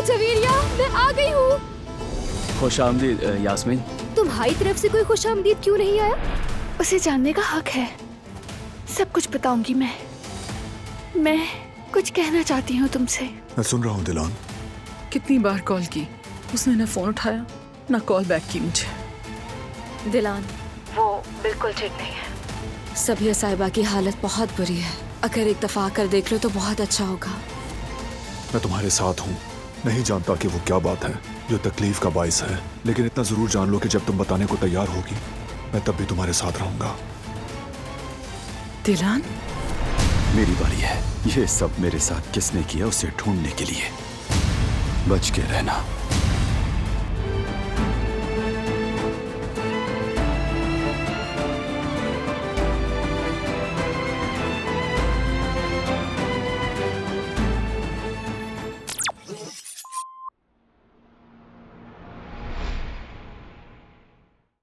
जवेरिया, मैं आ गई हूँ। खुशामदीद यास्मीन। तुम्हारी तरफ से कोई खुशामदीद क्यों नहीं आया? उसे जानने का हक है। सब कुछ बताऊंगी मैं कुछ कहना चाहती हूँ तुमसे। मैं सुन रहा हूँ दिलान। कितनी बार कॉल की, उसने न फोन उठाया न कॉल बैक की मुझे। दिलान, वो बिल्कुल ठीक नहीं है। सबिया साहिबा की हालत बहुत बुरी है। अगर एक दफा आकर देख लो तो बहुत अच्छा होगा। मैं तुम्हारे साथ हूँ। नहीं जानता कि वो क्या बात है जो तकलीफ का बाइस है, लेकिन इतना जरूर जान लो कि जब तुम बताने को तैयार होगी मैं तब भी तुम्हारे साथ रहूंगा। दिलान, मेरी बारी है। ये सब मेरे साथ किसने किया उसे ढूंढने के लिए। बच के रहना।